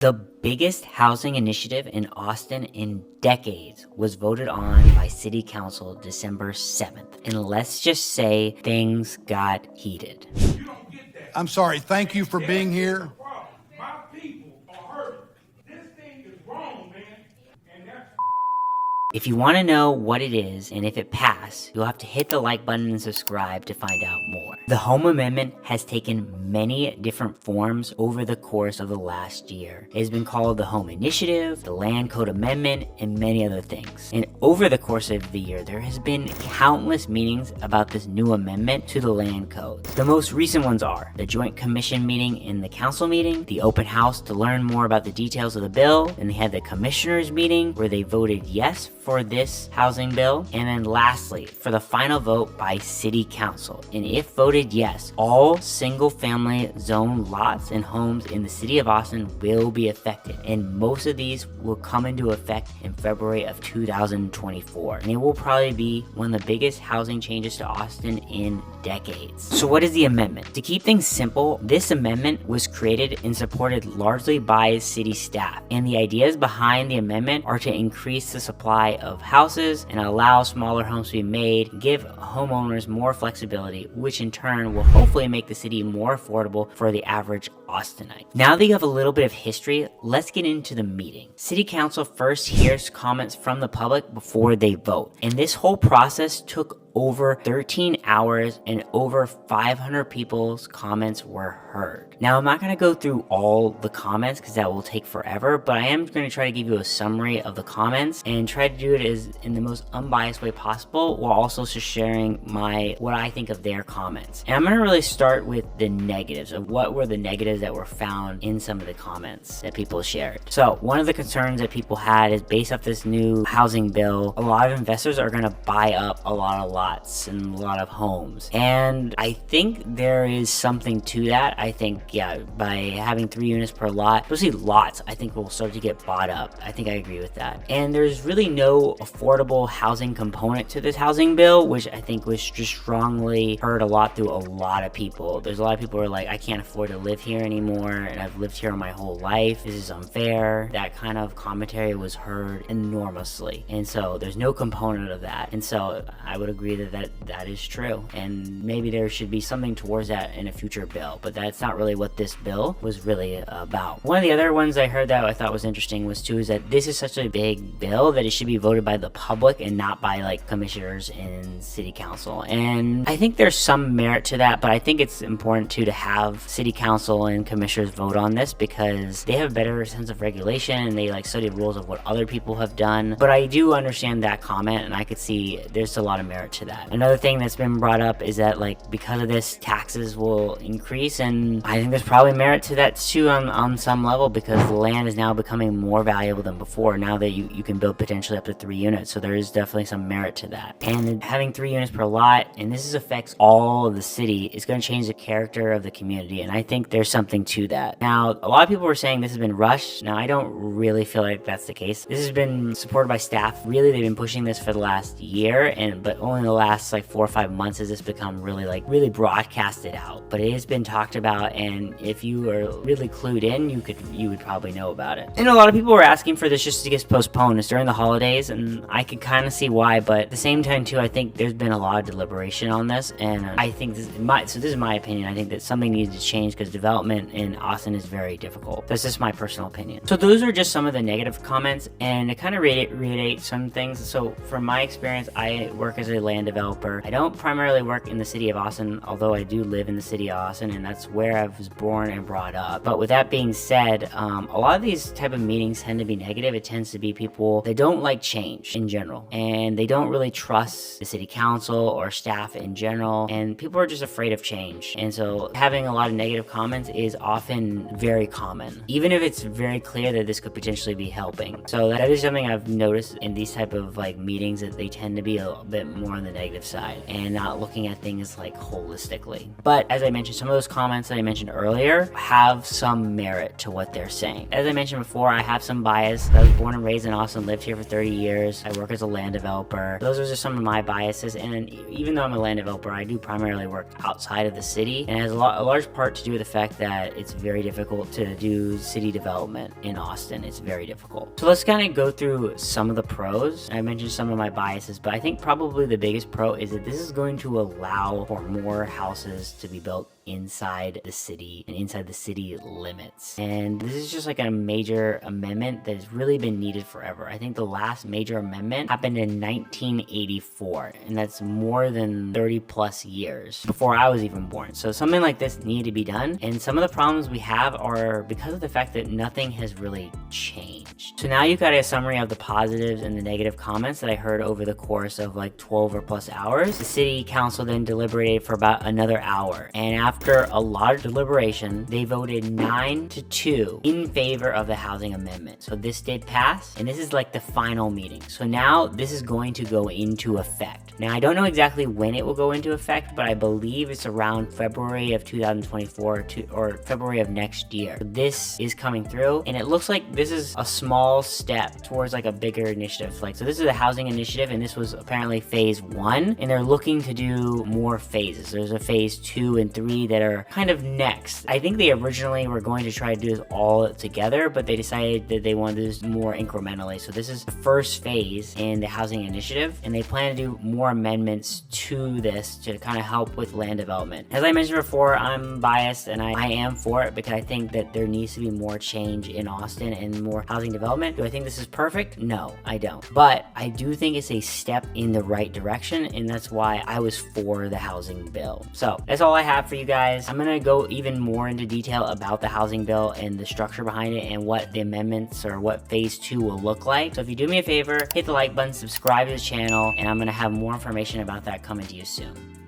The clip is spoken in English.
The biggest housing initiative in Austin in decades was voted on by City Council December 7th. And let's just say things got heated. I'm sorry. Thank you for being here. My people are hurting. This thing is wrong, man. And that's If you want to know what it is and if it passed, you'll have to hit the like button and subscribe to find out more. The Home Amendment has taken many different forms over the course of the last year. It has been called the Home Initiative, the Land Code Amendment, and many other things. And over the course of the year, there has been countless meetings about this new amendment to the land code. The most recent ones are the Joint Commission meeting and the council meeting, the open house to learn more about the details of the bill, and they had the commissioners meeting where they voted yes for this housing bill, and then lastly, for the final vote by City Council. And if voted yes, all single-family zone lots and homes in the city of Austin will be affected, and most of these will come into effect in February of 2024. And it will probably be one of the biggest housing changes to Austin in decades. So what is the amendment? To keep things simple, this amendment was created and supported largely by city staff, and the ideas behind the amendment are to increase the supply of houses and allow smaller homes to be made, give homeowners more flexibility, which in turn will hopefully make the city more affordable for the average Austinite. Now that you have a little bit of history, let's get into the meeting. City Council first hears comments from the public before they vote, and this whole process took over 13 hours and over 500 people's comments were heard. Now, I'm not going to go through all the comments because that will take forever, but I am going to try to give you a summary of the comments and try to do it as in the most unbiased way possible, while also just sharing what I think of their comments. And I'm going to really start with the negatives of what were the negatives that were found in some of the comments that people shared. So one of the concerns that people had is based off this new housing bill, a lot of investors are going to buy up a lot of lots and a lot of homes. And I think there is something to that. I think, yeah, by having 3 units per lot, especially lots, I think will start to get bought up. I think I agree with that. And there's really no affordable housing component to this housing bill, which I think was just strongly heard a lot through a lot of people. There's a lot of people who are like, I can't afford to live here anymore, and I've lived here my whole life. This is unfair. That kind of commentary was heard enormously. And so there's no component of that. And so I would agree that is true, and maybe there should be something towards that in a future bill, but that's not really what this bill was really about. One of the other ones I heard that I thought was interesting was too is that this is such a big bill that it should be voted by the public and not by like commissioners and city council, and I think there's some merit to that, but I think it's important to have city council and commissioners vote on this because they have a better sense of regulation and they like study the rules of what other people have done. But I do understand that comment, and I could see there's a lot of merit to that. Another thing that's been brought up is that like because of this, taxes will increase, and I think there's probably merit to that too on some level, because the land is now becoming more valuable than before now that you can build potentially up to 3 units. So there is definitely some merit to that. And having 3 units per lot, and this affects all of the city, is going to change the character of the community, and I think there's something to that. Now, a lot of people were saying this has been rushed. Now, I don't really feel like that's the case. This has been supported by staff. Really, they've been pushing this for the last year, but only in the last like 4 or 5 months has this become really broadcasted out. But it has been talked about, and if you are really clued in, you would probably know about it. And a lot of people were asking for this just to get postponed. It's during the holidays, and I could kind of see why, but at the same time too, I think there's been a lot of deliberation on this, and I think this is my opinion. I think that something needs to change because development in Austin is very difficult. That's just my personal opinion. So those are just some of the negative comments, and to kind of reiterate some things. So from my experience, I work as a land developer. I don't primarily work in the city of Austin, although I do live in the city of Austin, and that's where I was born and brought up. But with that being said, a lot of these type of meetings tend to be negative. It tends to be people that don't like change in general, and they don't really trust the city council or staff in general, and people are just afraid of change. And so having a lot of negative comments is often very common, even if it's very clear that this could potentially be helping. So that is something I've noticed in these type of like meetings, that they tend to be a bit more on the negative side and not looking at things like holistically. But as I mentioned, some of those comments that I mentioned earlier have some merit to what they're saying. As I mentioned before, I have some bias. I was born and raised in Austin, lived here for 30 years. I work as a land developer. Those are just some of my biases, and even though I'm a land developer, I do primarily work outside of the city, and it has a large part to do with the fact that it's very difficult to do city development in Austin. It's very difficult. So let's kind of go through some of the pros. I mentioned some of my biases, but I think probably the biggest pro is that this is going to allow for more houses to be built inside the city and inside the city limits. And this is just like a major amendment that has really been needed forever. I think the last major amendment happened in 1984, and that's more than 30 plus years before I was even born. So something like this needed to be done. And some of the problems we have are because of the fact that nothing has really changed. So now you've got a summary of the positives and the negative comments that I heard over the course of like 12 or plus hours. The city council then deliberated for about another hour, and after a lot of deliberation, they voted 9-2 in favor of the housing amendment. So this did pass, and this is like the final meeting. So now this is going to go into effect. Now, I don't know exactly when it will go into effect, but I believe it's around February of 2024 or February of next year. So this is coming through, and it looks like this is a small step towards like a bigger initiative. So this is a housing initiative, and this was apparently phase 1, and they're looking to do more phases. There's a phase 2 and 3 that are kind of next. I think they originally were going to try to do this all together, but they decided that they wanted to do this more incrementally. So this is the first phase in the housing initiative, and they plan to do more amendments to this to kind of help with land development. As I mentioned before, I'm biased, and I am for it because I think that there needs to be more change in Austin and more housing development. Do I think this is perfect? No, I don't. But I do think it's a step in the right direction, and that's why I was for the housing bill. So that's all I have for you guys. I'm gonna go even more into detail about the housing bill and the structure behind it and what the amendments or what phase 2 will look like. So if you do me a favor, hit the like button, subscribe to the channel, and I'm gonna have more information about that coming to you soon.